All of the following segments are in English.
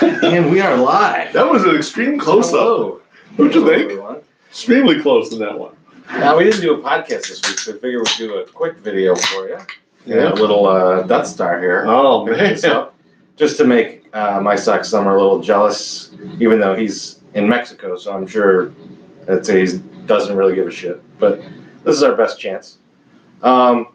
And we are live. That was an extreme close-up. What'd you think? Everyone. Extremely close in that one. Now, we didn't do a podcast this week, so I figured we'd do a quick video for you. Yeah. A little Death Star here. Oh, man. Just to make my Sox summer a little jealous, even though he's in Mexico, so I'm sure that he doesn't really give a shit. But this is our best chance. And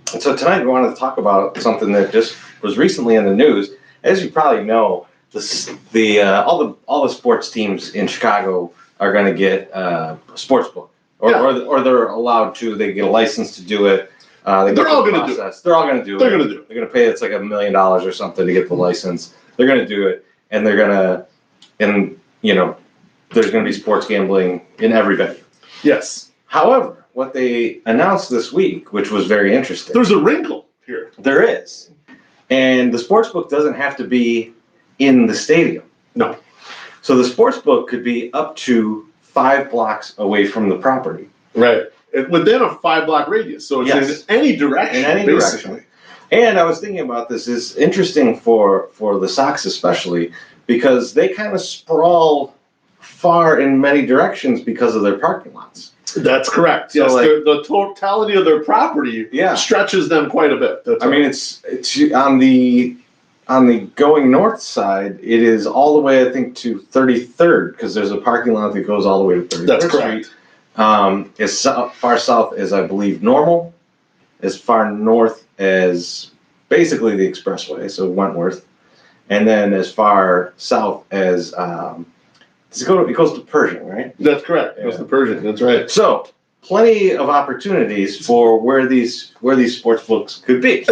so tonight we wanted to talk about something that just was recently in the news. As you probably know, all the sports teams in Chicago are going to get a Sportsbook, or they're allowed to. They get a license to do it. They're all going to do it. They're all going to do it. They're going to do it. They're going to pay. It's like $1 million or something to get the license. They're going to do it, and they're going to, there's going to be sports gambling in every venue. Yes. However, what they announced this week, which was very interesting. There's a wrinkle here. There is. And the sportsbook doesn't have to be in the stadium. No. So the sportsbook could be up to 5 blocks away from the property. Right. Within a 5-block radius. So it's in any direction. In any direction. And I was thinking about this. It's interesting for the Sox especially because they kind of sprawl far in many directions because of their parking lots. That's correct. So yes, the totality of their property stretches them quite a bit. It's on the going north side. It is all the way, I think, to 33rd because there's a parking lot that goes all the way to 33rd. That's correct. Street. As far south as I believe normal, as far north as basically the expressway, so Wentworth, and then as far south as it goes to Pershing, right? That's correct. It goes to Pershing. That's right. So plenty of opportunities for where these sports books could be.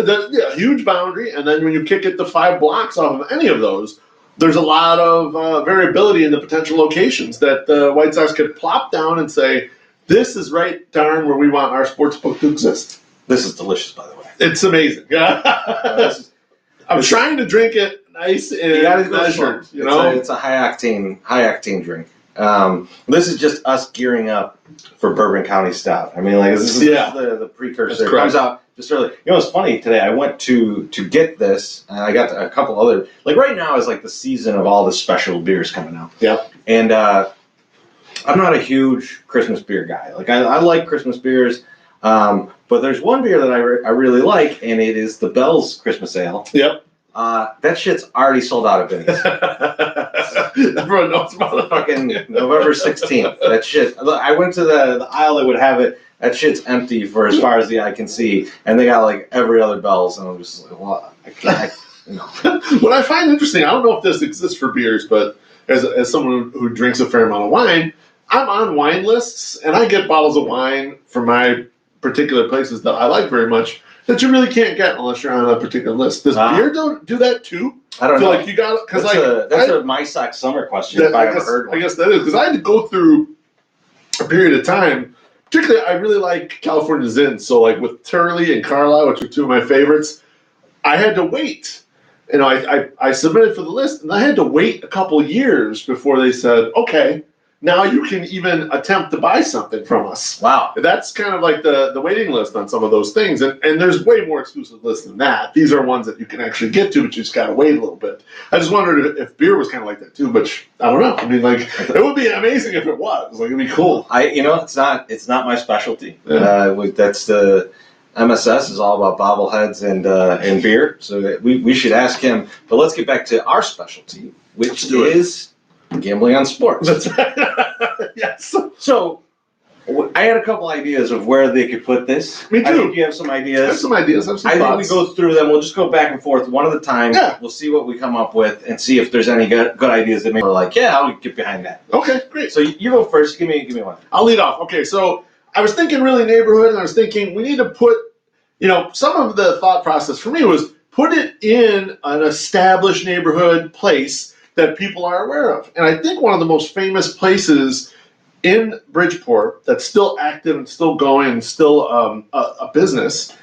Huge boundary, and then when you kick it to 5 blocks off of any of those, there's a lot of variability in the potential locations that the White Sox could plop down and say, this is right darn where we want our sports book to exist. This is delicious, by the way. It's amazing. I'm trying to drink it nice and measured. It's a high octane drink. This is just us gearing up for Bourbon County Stout. I mean, this is the precursor. It comes out just early. It's funny today. I went to get this, and I got a couple other. Right now is the season of all the special beers coming out. Yeah. And I'm not a huge Christmas beer guy. I like Christmas beers, but there's one beer that I really like, and it is the Bell's Christmas Ale. Yep. That shit's already sold out of Vinny's. Everyone knows about it. Fucking November 16th. That shit. I went to the aisle that would have it. That shit's empty for as far as the eye can see, and they got every other Bell's, and I'm just like, well, I can't. What I find interesting, I don't know if this exists for beers, but as someone who drinks a fair amount of wine, I'm on wine lists, and I get bottles of wine from my particular places that I like very much that you really can't get unless you're on a particular list. Does beer do that too? I don't know. You got because that's a My Sox summer question. If I ever heard one. I guess that is because I had to go through a period of time. Particularly, I really like California Zin. So with Turley and Carlisle, which are two of my favorites, I had to wait. I submitted for the list, and I had to wait a couple years before they said, okay, now you can even attempt to buy something from us. Wow. That's kind of the waiting list on some of those things. And there's way more exclusive lists than that. These are ones that you can actually get to, but you just got to wait a little bit. I just wondered if beer was kind of like that too, but I don't know. I mean, it would be amazing if it was. It'd be cool. It's not my specialty. Yeah. That's the MSS is all about bobbleheads and beer. So we should ask him. But let's get back to our specialty, which is gambling on sports. That's right. Yes. So, I had a couple ideas of where they could put this. Me too. I think you have some ideas. I have some ideas. I think we go through them. We'll just go back and forth one at a time. Yeah. We'll see what we come up with and see if there's any good ideas that maybe we're I'll get behind that. Okay, great. So you go first. Give me one. I'll lead off. Okay, so I was thinking really neighborhood, and I was thinking we need to put, some of the thought process for me was put it in an established neighborhood place that people are aware of. And I think one of the most famous places in Bridgeport that's still active and still going and still a business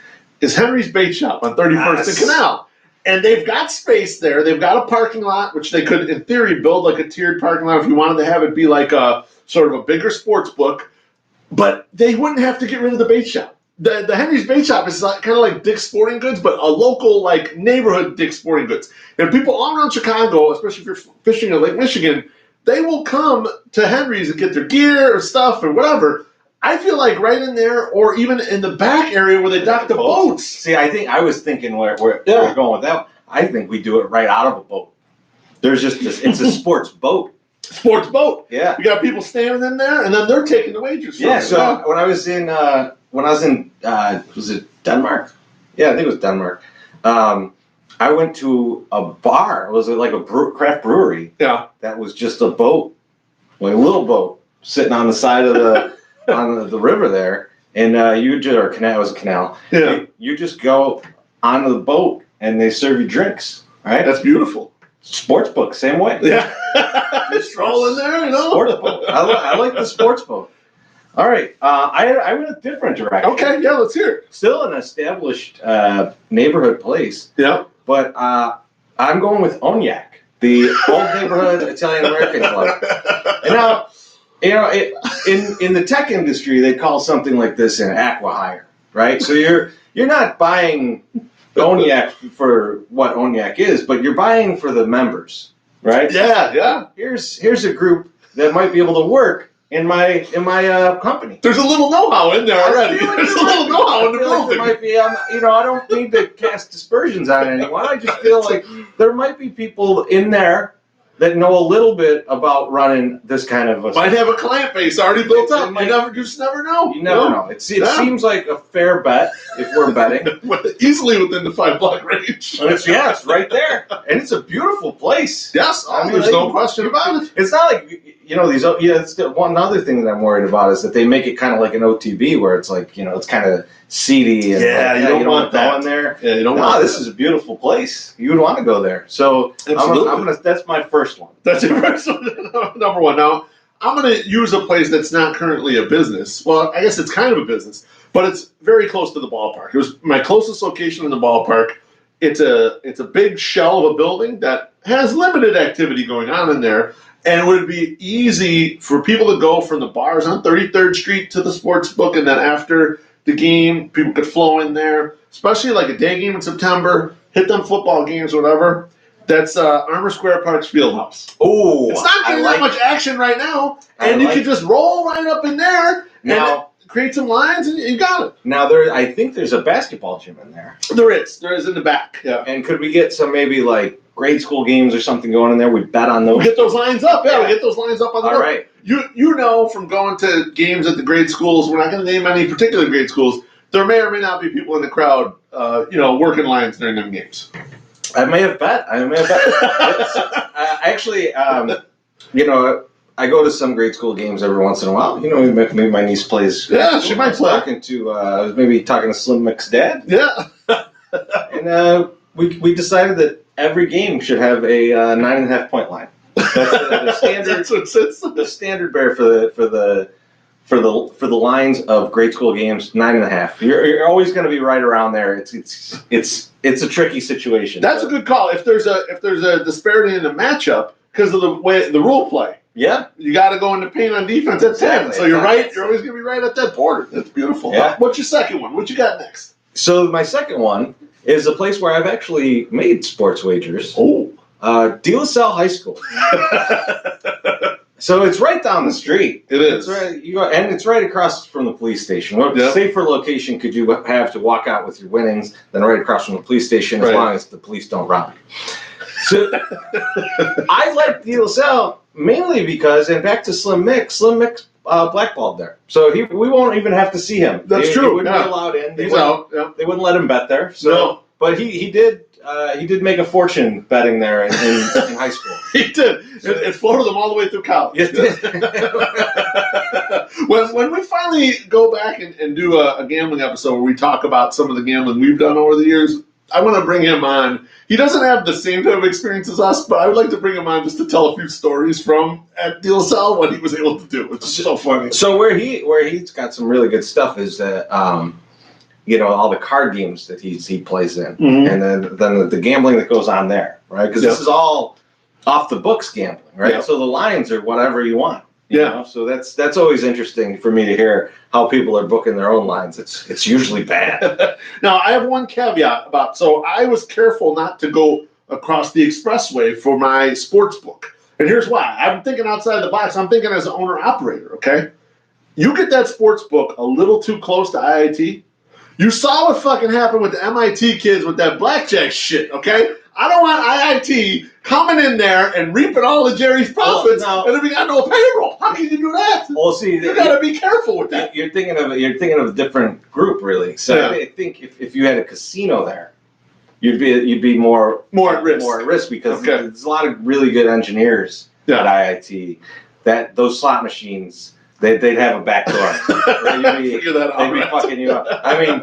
is Henry's Bait Shop on 31st and Canal. And they've got space there. They've got a parking lot, which they could, in theory, build a tiered parking lot if you wanted to have it be a sort of a bigger sports book. But they wouldn't have to get rid of the bait shop. the Henry's Bait Shop is kind of like Dick's Sporting Goods, but a local, like, neighborhood Dick's Sporting Goods. And people all around Chicago, especially if you're fishing in Lake Michigan, they will come to Henry's and get their gear or stuff or whatever. I feel like right in there, or even in the back area where they dock the boats. See, I was thinking where we're going with that. I think we do it right out of a boat. There's just this, it's a sports boat. Sports boat. Yeah. You got people standing in there, and then they're taking the wagers. Yeah. So when I was in was it Denmark? Yeah, I think it was Denmark. I went to a bar. It was like a craft brewery. Yeah. That was just a boat, like a little boat, sitting on the side of the on the river there, and you just or canal. It was a canal. Yeah. You just go onto the boat, and they serve you drinks. Right. That's beautiful. Sportsbook, same way. Yeah. Just roll in there, you know. Sportsbook. I like the sportsbook. All right. I went a different direction. Okay. Yeah. Let's hear it. Still an established neighborhood place. Yeah. But I'm going with Ognac, the old neighborhood Italian American club. And now, you know, in the tech industry, they call something like this an acqui-hire, right? So you're not buying Ognac for what Ognac is, but you're buying for the members, right? Yeah. Yeah. Here's a group that might be able to work in my company. There's a little know-how in there already. There's a little know-how in the building. There might be, you know, I don't need to cast aspersions on anyone. I just feel like there might be people in there that know a little bit about running this kind of a. Might have a client base already built up. You just never know. You never know. It seems like a fair bet if we're betting. Easily within the 5-block range. It's right there, and it's a beautiful place. Yes, there's no question about it. It's not like, you know, these. Yeah, it's one other thing that I'm worried about is that they make it kind of like an OTB, where it's like, you know, it's kind of seedy. And you don't want that in there. Yeah, you don't want. This is a beautiful place. You would want to go there. So I'm gonna. That's my first one. That's your first one. Number one. Now I'm gonna use a place that's not currently a business. Well, I guess it's kind of a business, but it's very close to the ballpark. It was my closest location in the ballpark. It's a big shell of a building that has limited activity going on in there. And it would be easy for people to go from the bars on 33rd Street to the Sportsbook, and then after the game, people could flow in there, especially like a day game in September, hit them football games, whatever. That's Armour Square Park's Fieldhouse. Oh, it's not getting that much action right now, and you can just roll right up in there and create some lines, and you got it. Now, I think there's a basketball gym in there. There is in the back. Yeah. And could we get some maybe like grade school games or something going in there? We bet on those. We get those lines up. Yeah, we get those lines up on the All right. You know from going to games at the grade schools, we're not going to name any particular grade schools, there may or may not be people in the crowd, working lines during them games. I may have bet. Actually, I go to some grade school games every once in a while. You know, maybe my niece plays. Yeah, she might play. I was maybe talking to Slim Mick's dad. Yeah. And we decided that every game should have a 9.5 point line. That's the standard. That's what it's the standard bear for the lines of grade school games, 9.5. You're always going to be right around there. It's a tricky situation. That's a good call. If there's a disparity in the matchup because of the way the rule play. Yeah, you got to go into paint on defense at 10. So you're right. You're always going to be right at that border. That's beautiful. Yeah. What's your second one? What you got next? So my second one is a place where I've actually made sports wagers. Oh. De La Salle High School. So it's right down the street. It is. It's right, and it's right across from the police station. What safer location could you have to walk out with your winnings than right across from the police station, as long as the police don't rob you? So I like De La Salle mainly because, and back to Slim Mick blackballed there. So we won't even have to see him. That's true. He wouldn't be allowed in. He's out. Yeah. They wouldn't let him bet there. So, no. But he did make a fortune betting there in high school. He did. It floated them all the way through college. It did. when we finally go back and do a gambling episode where we talk about some of the gambling we've done over the years, I want to bring him on. He doesn't have the same type of experience as us, but I would like to bring him on just to tell a few stories from at De La Salle, what he was able to do, which is so funny. So where he's got some really good stuff is that all the card games that he plays in, and then the gambling that goes on there, right? Because this is all off the books gambling, right? Yep. So the lines are whatever you want. You know? So that's always interesting for me to hear how people are booking their own lines. It's usually bad. Now, I have one caveat about, so I was careful not to go across the expressway for my sports book. And here's why. I'm thinking outside the box. I'm thinking as an owner-operator, okay? You get that sports book a little too close to IIT, you saw what fucking happened with the MIT kids with that blackjack shit, okay? I don't want IIT coming in there and reaping all of Jerry's profits, and then we got no payroll. How can you do that? Well, see, you got to be careful with that. You're thinking of a different group, really. So yeah. I think if you had a casino there, you'd be more at risk. More at risk because there's a lot of really good engineers at IIT. That those slot machines. They'd have a back door. They'd be fucking you up. I mean,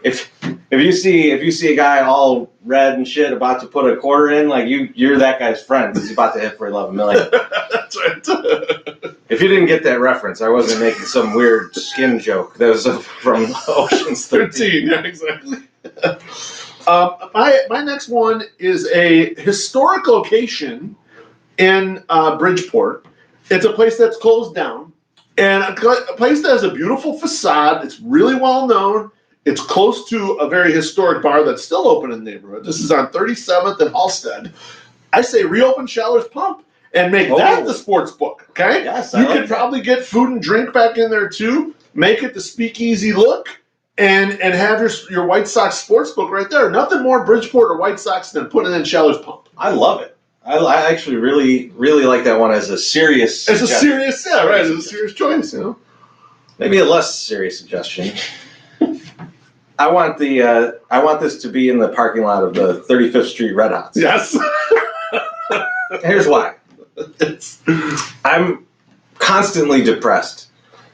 if you see a guy all red and shit about to put a quarter in, like you're that guy's friend because he's about to hit for 11 million. That's right. If you didn't get that reference, I wasn't making some weird skin joke. That was from Ocean's 13. Yeah, exactly. My next one is a historic location in Bridgeport. It's a place that's closed down. And a place that has a beautiful facade. It's really well known. It's close to a very historic bar that's still open in the neighborhood. This is on 37th and Halstead. I say reopen Sheller's Pump and make that the sports book, okay? Yes, you could probably get food and drink back in there too. Make it the speakeasy look and have your White Sox sports book right there. Nothing more Bridgeport or White Sox than putting in Sheller's Pump. I love it. I actually really, really like that one as a serious. It's a serious, yeah, right. It's a serious choice, you know. Maybe a less serious suggestion. I want this to be in the parking lot of the 35th Street Red Hots. Yes. Here's why. I'm constantly depressed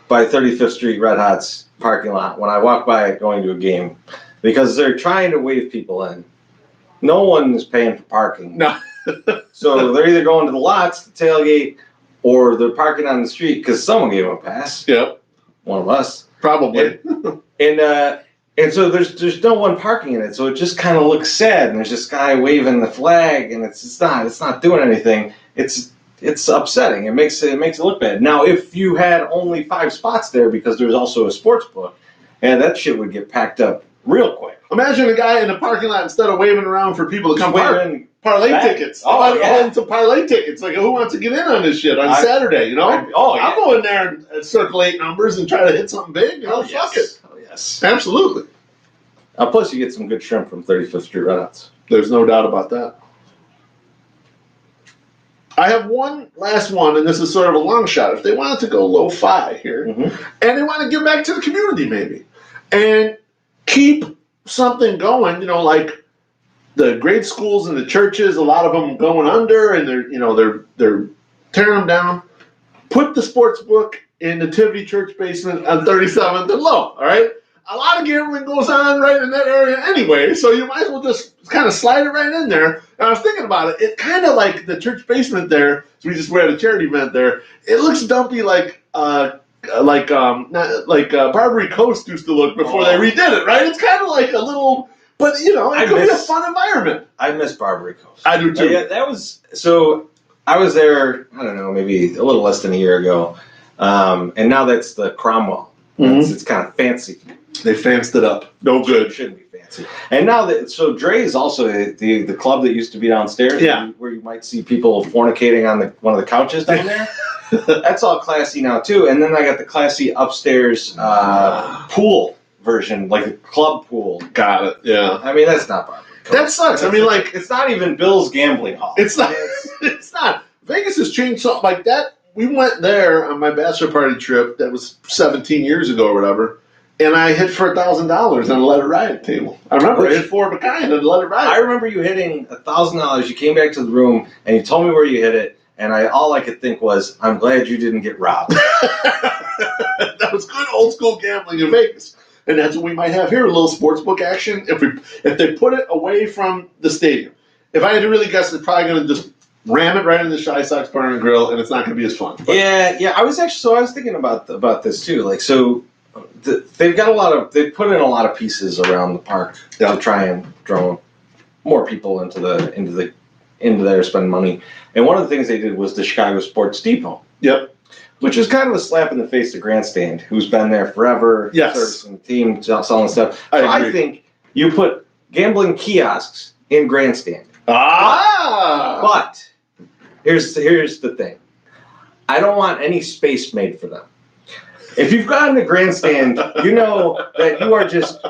by 35th Street Red Hots parking lot when I walk by it going to a game because they're trying to wave people in. No one is paying for parking. No. So they're either going to the lots, the tailgate, or they're parking on the street because someone gave them a pass. Yep. One of us. Probably. And so there's no one parking in it, so it just kind of looks sad. And there's this guy waving the flag, and it's not doing anything. It's upsetting. It makes it look bad. Now, if you had only 5 spots there because there's also a sports book, and that shit would get packed up real quick. Imagine a guy in the parking lot instead of waving around for people to come parlay tickets. Holding some parlay tickets. Like, who wants to get in on this shit on Saturday, you know? I'll go in there and circulate numbers and try to hit something big. You know, fuck it. Oh, yes. Absolutely. Plus, you get some good shrimp from 35th Street Red Hots. There's no doubt about that. I have one last one, and this is sort of a long shot. If they wanted to go lo-fi here, and they want to give back to the community maybe, and keep something going, you know, like the grade schools and the churches, a lot of them going under, and they're tearing them down. Put the sports book in the Nativity Church basement on 37th and Low, all right? A lot of gambling goes on right in that area anyway, so you might as well just kind of slide it right in there. And I was thinking about it. It kind of like the church basement there, so we just were at a charity event there. It looks dumpy like Barbary Coast used to look before they redid it, right? It's kind of like a little, but you know, it could be a fun environment. I miss Barbary Coast. I do too. Yeah, so I was there, I don't know, maybe a little less than a year ago, and now that's the Cromwell. It's kind of fancy. They fanced it up. No good. It shouldn't be fancy. And now so Dre is also the club that used to be downstairs. Yeah. Where you might see people fornicating on one of the couches down there. That's all classy now too. And then I got the classy upstairs pool version, like a club pool. Got it. Yeah. I mean, that's not Barbary Coast. That sucks. I mean, like, it's not even Bill's gambling hall. It's not. It's not. Vegas has changed something like that. We went there on my bachelor party trip. That was 17 years ago or whatever. And I hit for $1,000 on a Let It Ride table. I remember I hit 4 of a kind and Let It Ride. I remember you hitting $1,000. You came back to the room and you told me where you hit it. And all I could think was, I'm glad you didn't get robbed. That was good old school gambling in Vegas. And that's what we might have here, a little sportsbook action. If they put it away from the stadium. If I had to really guess, they're probably going to just ram it right in the Shy Sox Bar and Grill, and it's not going to be as fun. But yeah. I was thinking about this too. Like, so they've put in a lot of pieces around the park to try and draw more people into there to spend money. And one of the things they did was the Chicago Sports Depot. Yep. Which is kind of a slap in the face to Grandstand, who's been there forever, Yes. servicing the team, selling stuff. I So I agree. think you put gambling kiosks in Grandstand. But here's the thing. I don't want any space made for them. If you've gotten to Grandstand, you know that you are just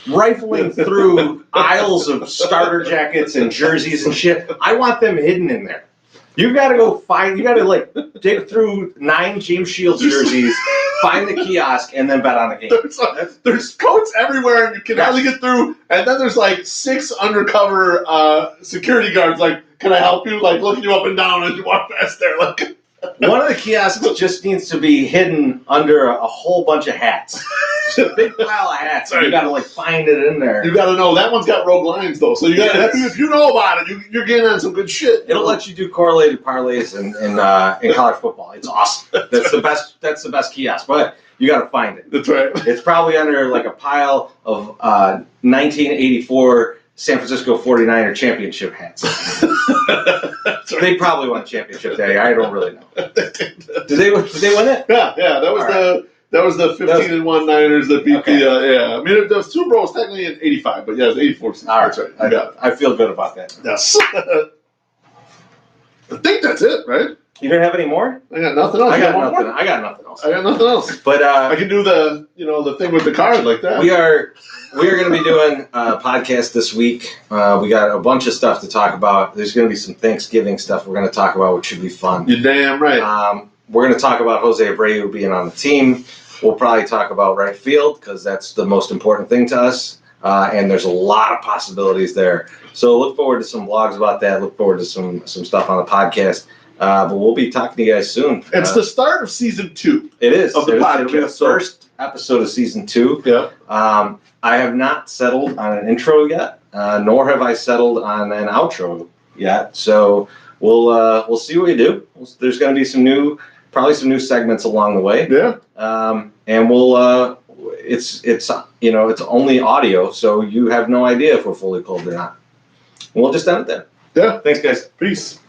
rifling through aisles of starter jackets and jerseys and shit. I want them hidden in there. You've got to go find, you got to like dig through 9 James Shields jerseys, find the kiosk, and then bet on the game. There's coats everywhere, and you can hardly get through. And then there's like 6 undercover security guards. Like, can I help you? Like looking you up and down as you walk past there. Like, one of the kiosks just needs to be hidden under a whole bunch of hats. Just a big pile of hats. And you got to like find it in there. You got to know that one's got rogue lines though. So you got if you know about it, you're getting on some good shit. It'll let you do correlated parlays in college football. It's awesome. That's the best. That's the best kiosk. But you got to find it. That's right. It's probably under like a pile of 1984 San Francisco 49er championship hats. So they probably won championship day. I don't really know. Did they win it? Yeah. That was the 15-1 Niners that beat the. I mean, the Super Bowl was technically in '85, but yeah, it was '84. All right. That's right. I feel good about that. Yes. I think that's it, right? You don't have any more? I got nothing else. I got nothing else. I got nothing else. But I can do the thing with the card like that. We are going to be doing a podcast this week. We got a bunch of stuff to talk about. There's going to be some Thanksgiving stuff we're going to talk about, which should be fun. You're damn right. We're going to talk about Jose Abreu being on the team. We'll probably talk about right field because that's the most important thing to us. And there's a lot of possibilities there. So look forward to some vlogs about that. Look forward to some stuff on the podcast. But we'll be talking to you guys soon. It's the start of season 2. It is. Of the podcast. It'll be the first episode of season 2. Yeah. I have not settled on an intro yet, nor have I settled on an outro yet. So we'll see what we do. There's going to be probably some new segments along the way. Yeah. And it's only audio, so you have no idea if we're fully cold or not. We'll just end it there. Yeah. Thanks, guys. Peace.